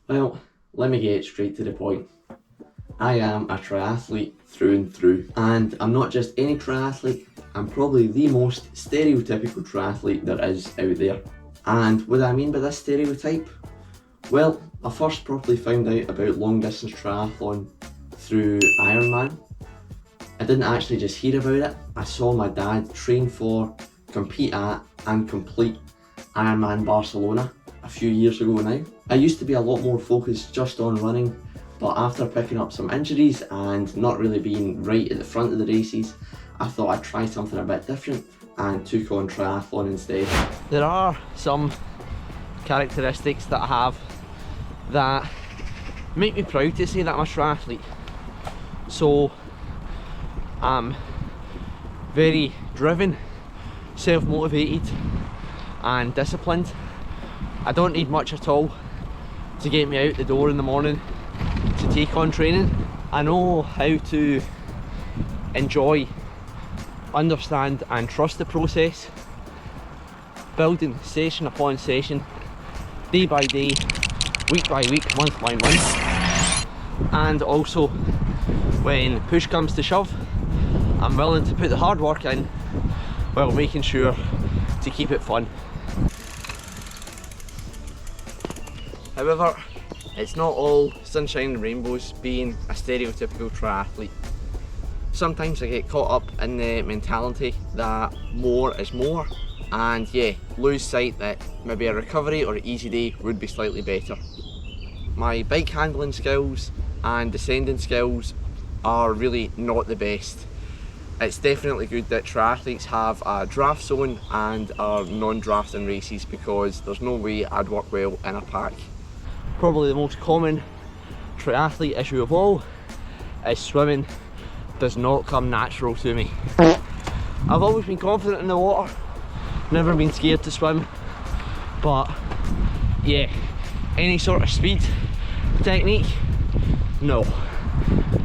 Well, let me get straight to the point. I am a triathlete through and through, and I'm not just any triathlete, I'm probably the most stereotypical triathlete there is out there. And what do I mean by this stereotype? Well, I first properly found out about long distance triathlon through Ironman. I didn't actually just hear about it, I saw my dad train for, compete at and complete Ironman Barcelona a few years ago now. I used to be a lot more focused just on running, but after picking up some injuries and not really being right at the front of the races, I thought I'd try something a bit different and took on triathlon instead. There are some characteristics that I have that make me proud to say that I'm a triathlete. So I'm very driven, self-motivated and disciplined. I don't need much at all to get me out the door in the morning to take on training. I know how to enjoy, understand and trust the process, building session upon session, day by day, week by week, month by month. And also when push comes to shove, I'm willing to put the hard work in while making sure to keep it fun. However, it's not all sunshine and rainbows being a stereotypical triathlete. Sometimes I get caught up in the mentality that more is more, and yeah, lose sight that maybe a recovery or an easy day would be slightly better. My bike handling skills and descending skills are really not the best. It's definitely good that triathletes have a draft zone and are non-drafting races, because there's no way I'd work well in a pack. Probably the most common triathlete issue of all is swimming does not come natural to me. I've always been confident in the water, never been scared to swim, but yeah, any sort of speed, technique, no.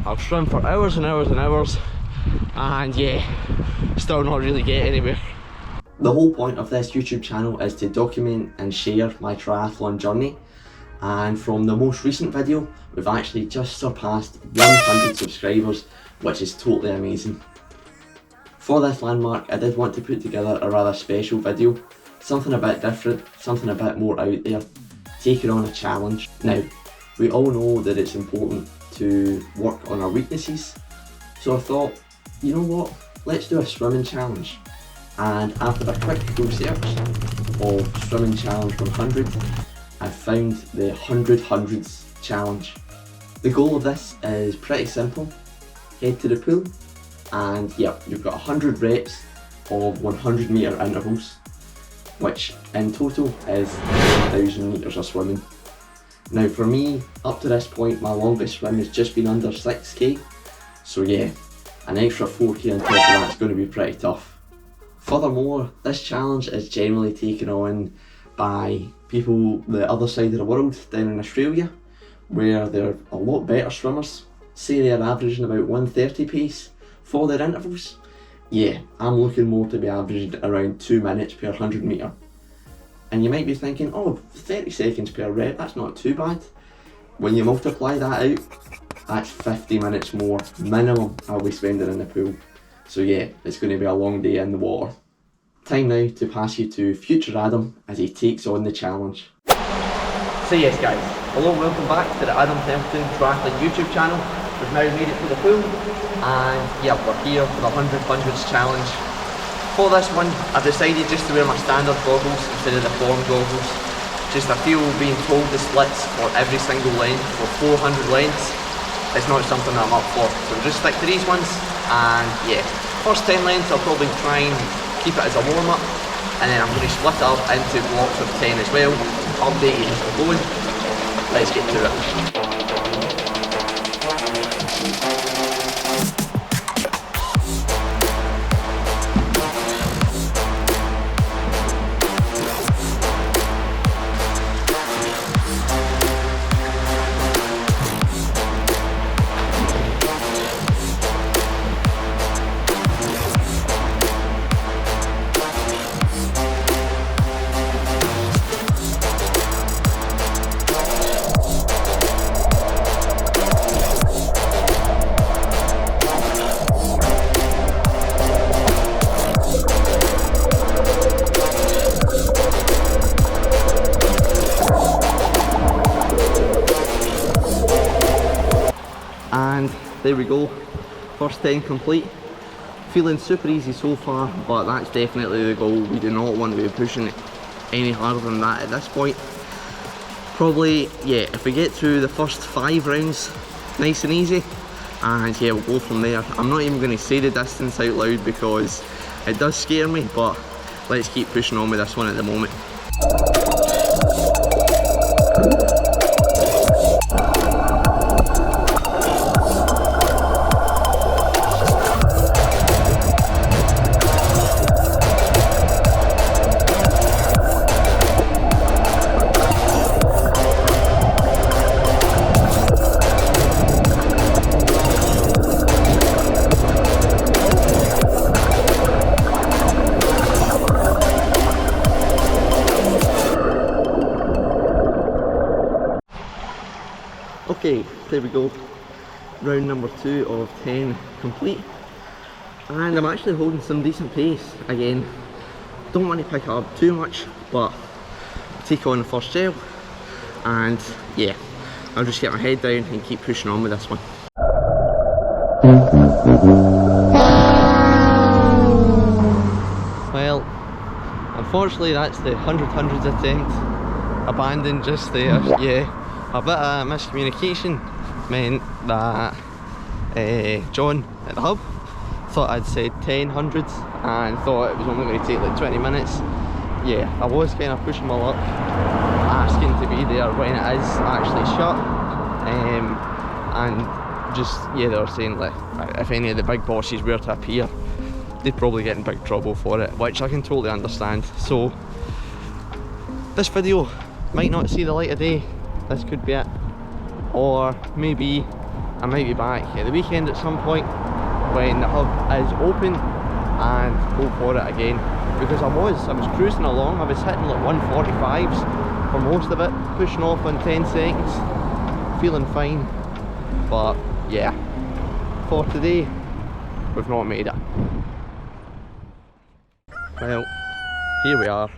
I'll swim for hours and hours and hours and yeah, still not really get anywhere. The whole point of this YouTube channel is to document and share my triathlon journey, and from the most recent video we've actually just surpassed 100 subscribers, which is totally amazing. For this landmark I did want to put together a rather special video, something a bit different, something a bit more out there, taking on a challenge. Now, we all know that it's important to work on our weaknesses, so I thought, you know what, let's do a swimming challenge. And after a quick Google search of swimming challenge 100, I found the 100x100s challenge. The goal of this is pretty simple. Head to the pool and yep, you've got 100 reps of 100 metre intervals, which in total is 10,000 metres of swimming. Now for me, up to this point, my longest swim has just been under 6k, so yeah, an extra 4k on top of that's going to be pretty tough. Furthermore, this challenge is generally taken on by people the other side of the world, down in Australia, where they're a lot better swimmers. Say they're averaging about 130 pace for their intervals. Yeah, I'm looking more to be averaging around 2 minutes per 100 metre. And you might be thinking, oh, 30 seconds per rep, that's not too bad. When you multiply that out, that's 50 minutes more minimum I'll be spending in the pool. So yeah, it's going to be a long day in the water. Time now to pass you to future Adam as he takes on the challenge. So yes guys, hello and welcome back to the Adam Templeton Triathlon YouTube channel. We've now made it to the pool, and yeah, we're here for the 100x100s challenge. For this one, I've decided just to wear my standard goggles instead of the form goggles. Just I feel being told the splits for every single length for 400 lengths is not something that I'm up for. So we'll just stick to these ones, and yeah, first 10 lengths I'll probably try and keep it as a warm up, and then I'm going to split it up into blocks of 10 as well. Update you as we're going. Let's get to it. there we go. First 10 complete. Feeling super easy so far, but that's definitely the goal. We do not want to be pushing it any harder than that at this point. Probably, yeah, if we get through the first 5 rounds nice and easy, and yeah, we'll go from there. I'm not even going to say the distance out loud because it does scare me, but let's keep pushing on with this one at the moment. Okay, there we go. Round number 2 of 10 complete. And I'm actually holding some decent pace. Again, don't want to pick it up too much, but take on the first gel. And yeah, I'll just get my head down and keep pushing on with this one. Well, unfortunately that's the 100 attempt. Abandoned just there, yeah. A bit of miscommunication meant that John at the hub thought I'd said 10 hundreds and thought it was only going to take like 20 minutes. Yeah, I was kind of pushing my luck, asking to be there when it is actually shut, and just, yeah, they were saying like if any of the big bosses were to appear, they'd probably get in big trouble for it, which I can totally understand. So this video might not see the light of day. This could be it, or maybe I might be back at the weekend at some point when the hub is open and go for it again, because I was cruising along. I was hitting like 145s for most of it, pushing off on 10 seconds, feeling fine. But yeah, for today we've not made it. Well, here we are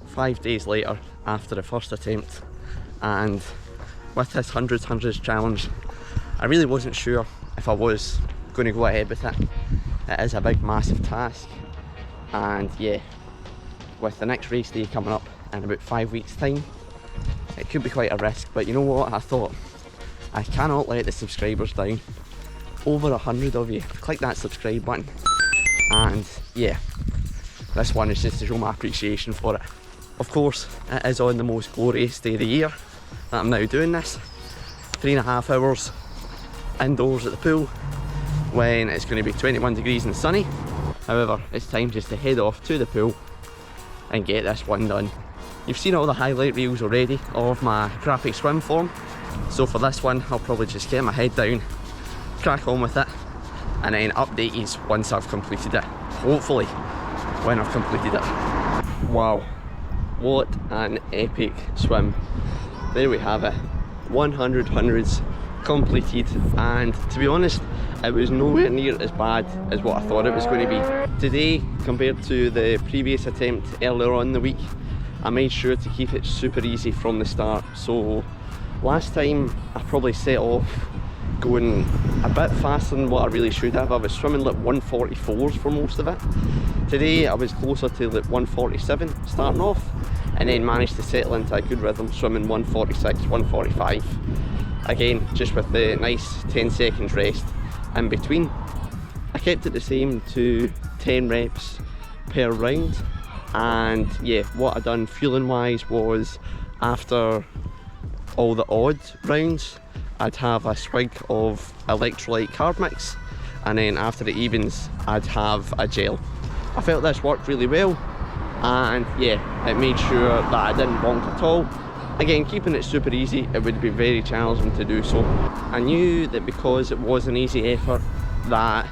5 days later after the first attempt. And with this 100s challenge, I really wasn't sure if I was going to go ahead with it. It is a big massive task, and yeah, with the next race day coming up in about 5 weeks time, it could be quite a risk. But you know what, I thought I cannot let the subscribers down. Over 100 of you click that subscribe button, and yeah, this one is just to show my appreciation for it. Of course, it is on the most glorious day of the year that I'm now doing this. 3.5 hours indoors at the pool when it's going to be 21 degrees and sunny. However, it's time just to head off to the pool and get this one done. You've seen all the highlight reels already of my graphic swim form, so for this one I'll probably just get my head down, crack on with it, and then update you once I've completed it. Hopefully when I've completed it. Wow, what an epic swim. There we have it, 100 hundreds completed, and to be honest, it was nowhere near as bad as what I thought it was going to be. Today, compared to the previous attempt earlier on in the week, I made sure to keep it super easy from the start. So last time I probably set off going a bit faster than what I really should have. I was swimming like 144s for most of it. Today I was closer to like 147 starting off, and then managed to settle into a good rhythm swimming 146, 145. Again, just with the nice 10 seconds rest in between. I kept it the same to 10 reps per round, and yeah, what I done fueling wise was after all the odd rounds I'd have a swig of electrolyte carb mix, and then after the evens I'd have a gel. I felt this worked really well, and yeah, it made sure that I didn't bonk at all. Again, keeping it super easy, it would be very challenging to do so. I knew that because it was an easy effort, that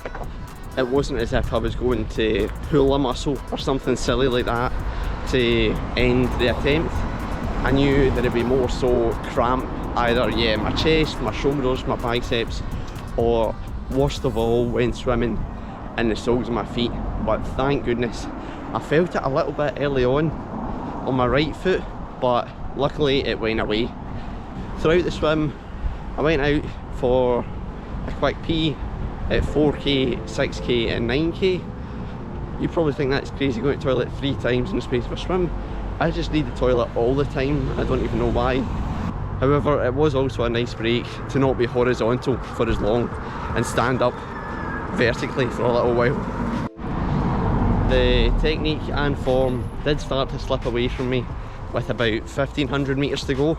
it wasn't as if I was going to pull a muscle or something silly like that to end the attempt. I knew that it'd be more so cramp, either yeah, my chest, my shoulders, my biceps, or worst of all when swimming in the soles of my feet. But thank goodness I felt it a little bit early on my right foot, but luckily it went away. Throughout the swim I went out for a quick pee at 4k, 6k and 9k. You probably think that's crazy, going to the toilet 3 times in the space of a swim. I just need the toilet all the time, I don't even know why. However, it was also a nice break to not be horizontal for as long and stand up vertically for a little while. The technique and form did start to slip away from me with about 1500 metres to go.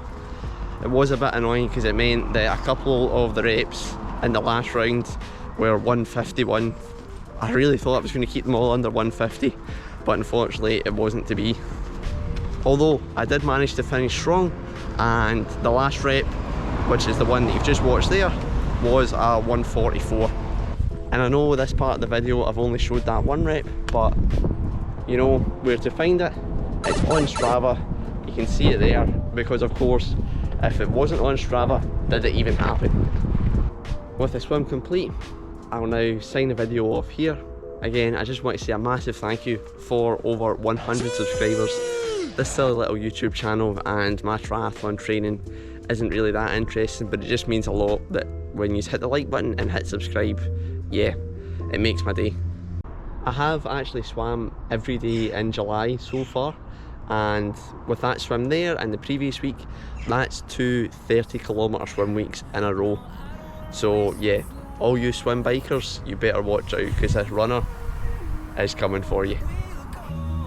It was a bit annoying because it meant that a couple of the reps in the last round were 151. I really thought I was going to keep them all under 150, but unfortunately it wasn't to be. Although I did manage to finish strong, and the last rep, which is the one that you've just watched there, was a 144. And I know this part of the video I've only showed that one rep, but you know where to find it. It's on Strava, you can see it there, because of course if it wasn't on Strava, did it even happen? With the swim complete, I'll now sign the video off here. Again, I just want to say a massive thank you for over 100 subscribers. This silly little YouTube channel and my triathlon training isn't really that interesting, but it just means a lot that when you hit the like button and hit subscribe, yeah, it makes my day. I have actually swam every day in July so far, and with that swim there and the previous week, that's 2 30km swim weeks in a row. So yeah, all you swim bikers, you better watch out because this runner is coming for you.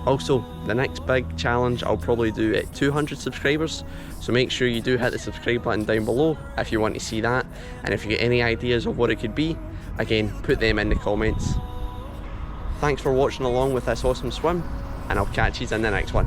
Also, the next big challenge I'll probably do at 200 subscribers, so make sure you do hit the subscribe button down below if you want to see that, and if you get any ideas of what it could be, again, put them in the comments. Thanks for watching along with this awesome swim, and I'll catch you in the next one.